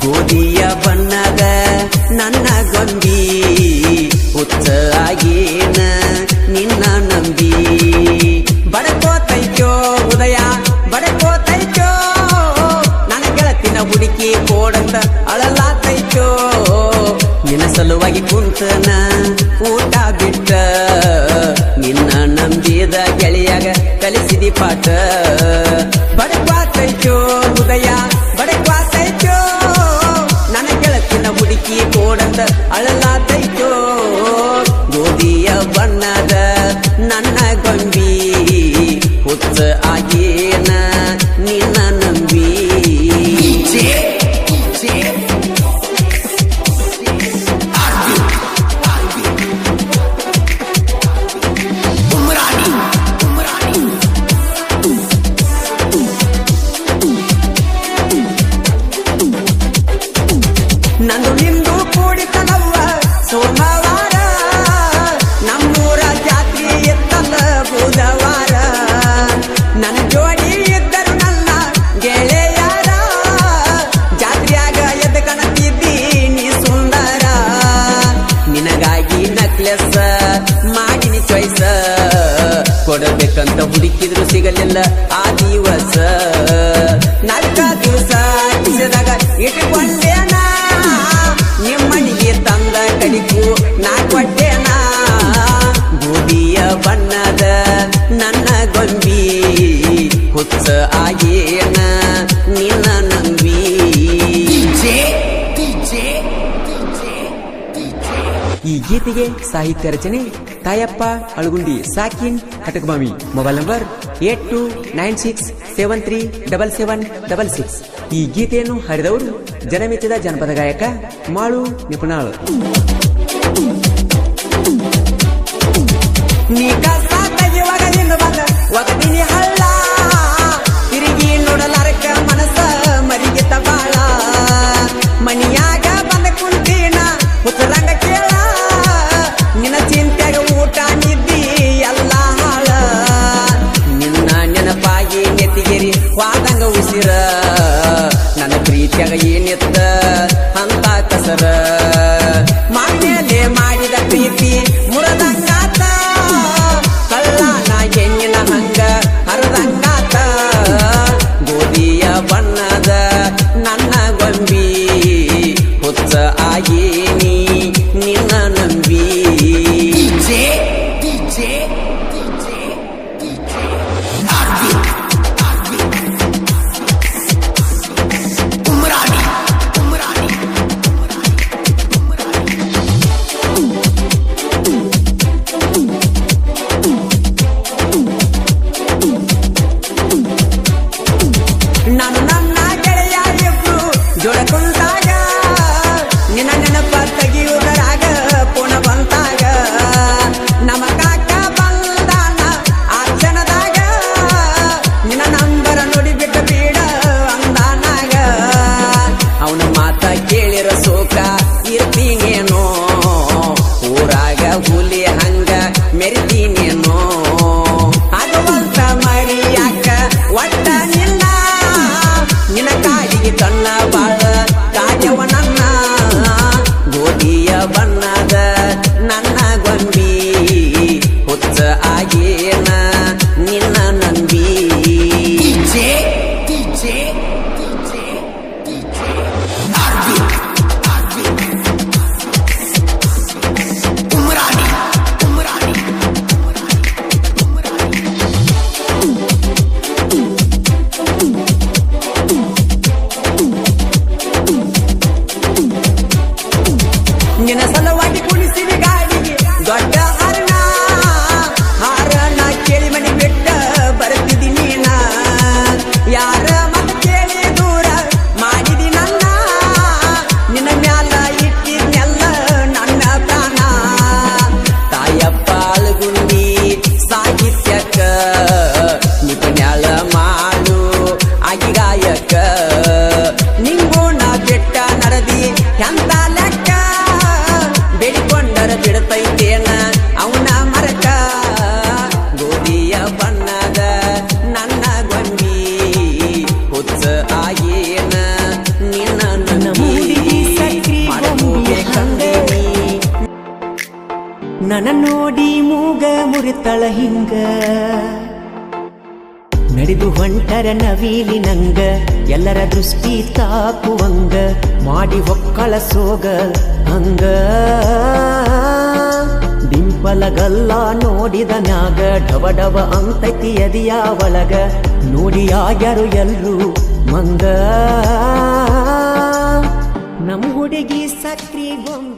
ಗೋಧಿಯ ಬಣ್ಣದ ನನ್ನ ಗೊಂಬಿ ಹುಚ್ಚ ಆಗೇನ ನಿನ್ನ ನಂಬಿ ಬಡಕೋತೈತೋ ಉದಯ ಬಡಕೋತೈತೋ ನನ್ನ ಗೆಳತಿನ ಹುಡುಕಿ ಕೋಡಂತ ಅಳಲಾತೈತೋ ನಿನ್ನ ಸಲುವಾಗಿ ಕುಂತನ ಊಟ ಬಿಟ್ಟ ನಿನ್ನ ನಂಬಿದ ಗೆಳೆಯಾಗ ಕಲಿಸಿದಿ ಪಾಠ ಬಡಕ್ವಾತೈತೋ ಉದಯ ಬಡಕ್ವಾತೈತೋ ನನ್ನ ಗೆಳತಿನ ಹುಡುಕಿ ಕೋಡಂತ ಅಳಲಾತೈತೋ ಗೋಧಿಯ ಬಣ್ಣದ ನನ್ನ ಗೊಂಬಿ ಹುಚ್ಚ ಆಗೇನ ನಿನ್ನ ನಂಬಿ ನಂದು ನಿಂದು ಕೂಡಿತನವ್ವ ಸೋಮವಾರ ನಮ್ಮೂರ ಜಾತ್ರೆ ಎತ್ತಲ್ಲ ಬುಧವಾರ ನನ್ನ ಜೋಡಿ ಇದ್ದರು ನನ್ನ ಗೆಳೆಯಾರ ಜಾತ್ರೆಯಾಗ ಎದ್ದು ಕಣತಿದ್ದಿ ನೀ ಸುಂದರ ನಿನಗಾಗಿ ನಕ್ಲೆಸ್ ಮಾಡಿನಿ ಚಾಯ್ಸ ಕೊಡಬೇಕಂತ ಹುಡುಕಿದ್ರು ಸಿಗಲಿಲ್ಲ ಆ ದಿವಸ ನಕ್ಕ ದಿವಸ ಕಿಸದಾಗ ಇಟ್ಟುಕೊಂಡೇನ ನಿಮ್ಮನಿಗೆ ತಂದ ಕಡಿಕು ನಾ ಕೊಟ್ಟೇನ ಗೋಧಿಯ ಬಣ್ಣದ ನನ್ನ ಗೊಂಬಿ ಹುಚ್ಚ ಆಗೇನ ನಿನ್ನ ನಂಬಿ ಈ ಗೀತೆಗೆ ಸಾಹಿತ್ಯ ರಚನೆ ತಾಯಪ್ಪ ಅಳಗುಂಡಿ ಸಾಕಿನ್ ಕಟಕಮಾಮಿ ಮೊಬೈಲ್ ನಂಬರ್ 8296737766 ಈ ಗೀತೆಯನ್ನು ಹಾಡಿದವರು ಜನಮೆಚ್ಚಿದ ಜನಪದ ಗಾಯಕ ಮಾಳು ನಿಪುಣಾಳು ನೀ ಕಸ ತೆಗೆಯುವಾಗ ಬಂದ ಒಗದಿನಿ ಹಳ್ಳ ತಿರುಗಿ ನೋಡಲಾರಕ ಮನಸ್ಸ ಮರಿಗೆ ತಬಾಳ ಮನಿಯಾಗ ಬಂದ ಕುಂತೀನ ಹುತ್ತರಂಗ ಕೇಳ ನಿನ್ನ ಚಿಂತೆಗ ಊಟ ನಿದ್ದಿ ಎಲ್ಲ ಹಾಳ ನಿನ್ನ ನೆನಪಾಗಿ ನೆತ್ತಿಗೆರಿ ವಾದಂಗ ಉಸಿರ ನನ್ನ ಪ್ರೀತಿಯಾಗ ಏನೆತ್ತ ಅಂತ ಕಸರ ಮಾನ್ಯಲೆ ಮಾಡಿದ ಪ್ರೀತಿ ಮುರದಂಗಾತ ಕಳ್ಳನ ಹೆಣ್ಣಿನ ಹಂಗ ಹರದಂಗಾತ ಗೋಧಿಯ ಬಣ್ಣದ ನನ್ನ ಗೊಂಬಿ ಹುಚ್ಚ ಆಗೇನಿ ನಿನ್ನ ನಂಬಿ ನಾನು ನನ್ನ ಗೆಳೆಯ ಇಬ್ರು ಜೋಡ ಕುಂತಾಗ ನಿನ್ನ ನೆನಪ ತೆಗಿಯುವುದರಾಗ ಪುಣ ಬಂತಾಗ ನಮ್ಮ ಕಾಕ ಬಂದಾನ ಆ ಕ್ಷಣದಾಗ ನಿನ್ನ ನಂಬರ ನೋಡಿ ಬಿಟ್ಟು ಬೀಡ ಅಂದಾನಾಗ ಅವನ ಮಾತ ಕೇಳಿರ ಸೋಕ ಇರ್ತೀನೇನೋ ಊರಾಗ ಹುಲಿ ಹಂಗ ಮೆರಿತೀನೇನೋ ಆಗುವಂತ ಮರಿಯಾಕ ಒಟ್ಟ ನಿನ್ನ ಕಾಡಿಗೆ ಕಣ್ಣ ಬಾಳ ಕಾಯವ ನನ್ನ ಗೋಧಿಯ ಬಣ್ಣದ ನನ್ನ ಗೊಂಬಿ ಹುಚ್ಚ ಆಗೇನ ನಿನ್ನ ನಂಬಿ ನಿನ್ನ ಸಲುವಾಗಿ ಕುಣಿಸಿದ ಗಾಡಿಗೆ ದೊಡ್ಡ ಹಾರನ ಕೇಳಿ ಮನೆ ಬಿಟ್ಟ ಬರ್ತಿದಿ ನೀನ ಯಾರ ಮತ ಕೇಳಿ ದೂರ ಮಾಡಿದಿ ನನ್ನ ನಿನ್ನ ಮ್ಯಾಲ ಇಟ್ಟಿದ್ನೆಲ್ಲ ನನ್ನ ಪ್ರಾಣ ತಾಯಪ್ಪ ಅಳಗುಂಡಿ ಸಾಹಿತ್ಯಕ್ಕ ನಿಪುಣ್ಯಾಳ ಮಾಡು ಆಗಿ ಗಾಯಕ ನಿಂಗೂ ನಾ ಬೆಟ್ಟ ನಡದಿ ಎಂತ ಲೆಕ್ಕ ಬೇಡಿಕೊಂಡರ ಬಿಡತೈತೇನ ಅವನ ಮರಕ ಮುರಿತಳ ಹಿಂಗ ನಡೆದು ಹೊಂಟರ ನವೀಲಿ ನಂಗ ಎಲ್ಲರ ದೃಷ್ಟಿ ತಾಕುವಂಗ ಮಾಡಿ ಹೊಕ್ಕಳ ಸೋಗ ಹಂಗ ಡಿಂಪಲಗಲ್ಲ ನೋಡಿದ ನ್ಯಾಗ ಡವ ಡವ ಅಂತೈತಿ ಎದಿಯ ಒಳಗ ನೋಡಿಯಾಗ್ಯಾರು ಎಲ್ರು ಮಂಗ ನಮ್ ಹುಡುಗಿ ಸಕ್ರಿ ಗೊಂಗ